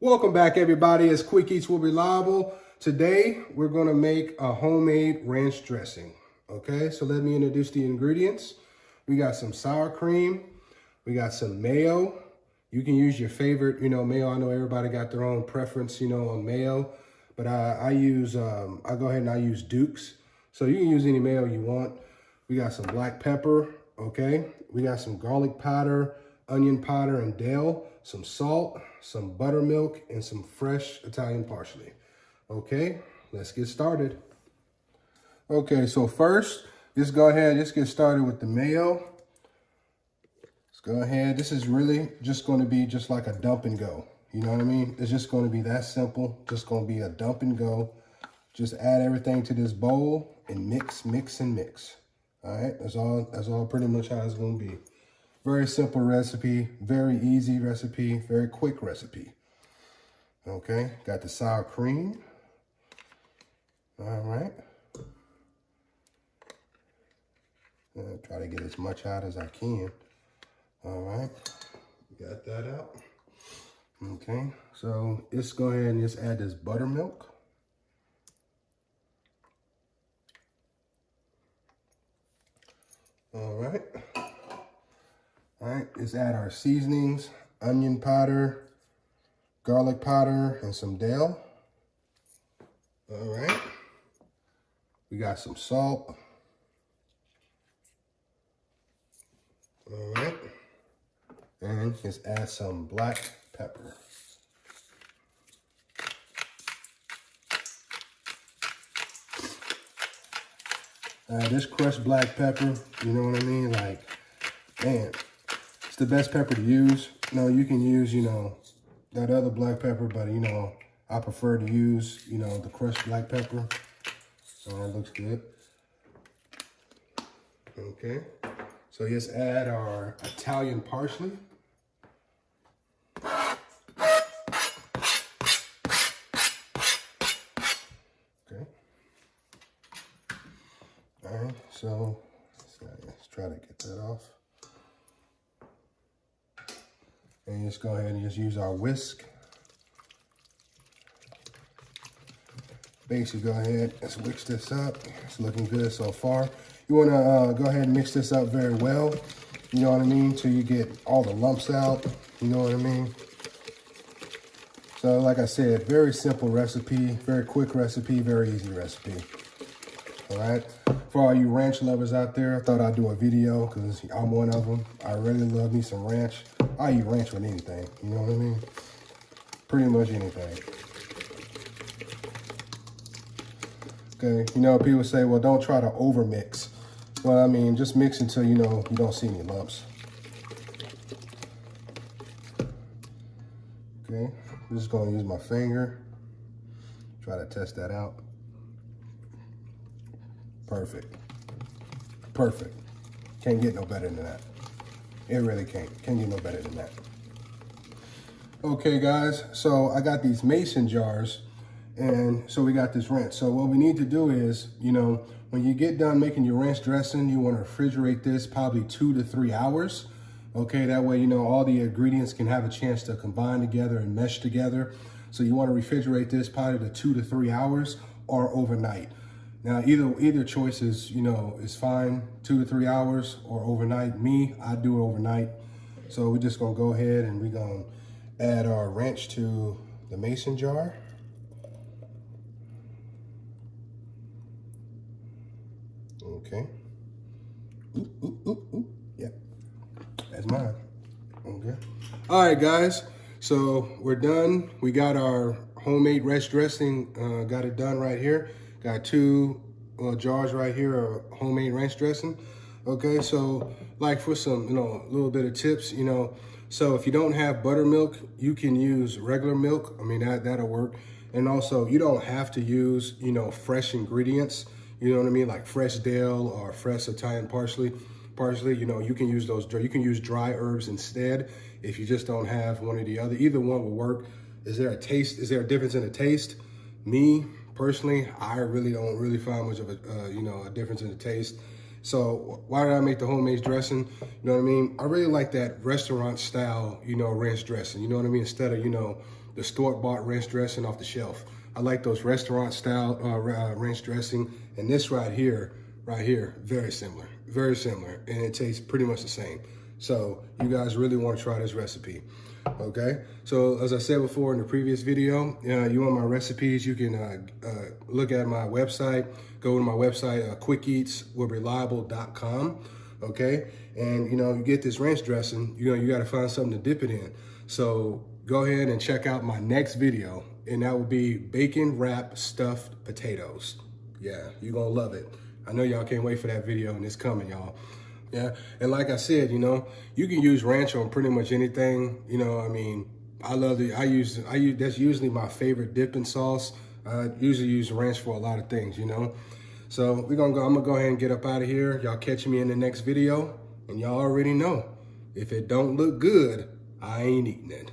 Welcome back, everybody. It's Quick Eats with Reliable. Today, we're going to make a homemade ranch dressing. Okay, so let me introduce the ingredients. We got some sour cream. We got some mayo. You can use your favorite, mayo. I know everybody got their own preference, on mayo. But I go ahead and I use Duke's. So you can use any mayo you want. We got some black pepper, okay? We got some garlic powder, onion powder, and dill, some salt, some buttermilk, and some fresh Italian parsley. Okay, let's get started. Okay, so first, just go ahead, just get started with the mayo. Let's go ahead. This is really just going to be just like a dump and go. You know what I mean? It's just going to be that simple. Just going to be a dump and go. Just add everything to this bowl and mix, mix, and mix. All right, that's all pretty much how it's going to be. Very simple recipe, very easy recipe, very quick recipe. Okay, got the sour cream. All right. I'll try to get as much out as I can. All right, got that out. Okay, so let's go ahead and just add this buttermilk. All right. All right, let's add our seasonings, onion powder, garlic powder, and some dill. All right. We got some salt. All right. And let's add some black pepper. This crushed black pepper, you know what I mean? Like, man, it's the best pepper to use. No, you can use, that other black pepper, but, I prefer to use, the crushed black pepper. So that looks good. Okay. So let's add our Italian parsley. Okay. All right, so let's try to get that off. And just go ahead and just use our whisk. Basically, go ahead and mix this up. It's looking good so far. You want to go ahead and mix this up very well. You know what I mean? Till you get all the lumps out. You know what I mean? So, like I said, very simple recipe, very quick recipe, very easy recipe. All right. For all you ranch lovers out there, I thought I'd do a video because I'm one of them. I really love me some ranch. I eat ranch with anything. You know what I mean? Pretty much anything. Okay. People say, well, don't try to over mix. Well, I mean, just mix until you don't see any lumps. Okay. I'm just going to use my finger. Try to test that out. Perfect. Perfect. Can't get no better than that. It really can't. Can't get no better than that. Okay, guys. So I got these mason jars, and so we got this ranch. So what we need to do is, when you get done making your ranch dressing, you want to refrigerate this probably 2 to 3 hours. Okay, that way, all the ingredients can have a chance to combine together and mesh together. So you want to refrigerate this probably to 2 to 3 hours or overnight. Now, either choice is, is fine, 2 to 3 hours or overnight. I do it overnight. So we're just gonna go ahead and we're gonna add our ranch to the mason jar. Okay. Ooh, ooh, ooh, ooh. Yep, that's mine. Okay. All right, guys. So we're done. We got our homemade ranch dressing. Got it done right here. Got 2 jars right here of homemade ranch dressing. Okay, so like for some, a little bit of tips, so if you don't have buttermilk, you can use regular milk. I mean, that'll work. And also, you don't have to use, fresh ingredients. You know what I mean? Like fresh dill or fresh Italian parsley. You can use those. You can use dry herbs instead if you just don't have one or the other. Either one will work. Is there a taste? Is there a difference in the taste? Me personally, I really don't find much of a difference in the taste. So why did I make the homemade dressing? You know what I mean? I really like that restaurant style, you know, ranch dressing. You know what I mean? Instead of, you know, the store-bought ranch dressing off the shelf. I like those restaurant style ranch dressing. And this right here, very similar, and it tastes pretty much the same. So you guys really want to try this recipe, okay? So as I said before in the previous video, you want my recipes, you can look at my website, go to my website, quickeatswithreliable.com, okay? And you know, you get this ranch dressing, you know, you got to find something to dip it in. So go ahead and check out my next video, and that will be bacon wrap stuffed potatoes. Yeah, you're gonna love it. I know y'all can't wait for that video, and it's coming, y'all. Yeah, and like I said, you know, you can use ranch on pretty much anything. You know, I mean, I use that's usually my favorite dipping sauce. I usually use ranch for a lot of things, you know. So I'm gonna go ahead and get up out of here. Y'all catch me in the next video, and y'all already know, if it don't look good, I ain't eating it.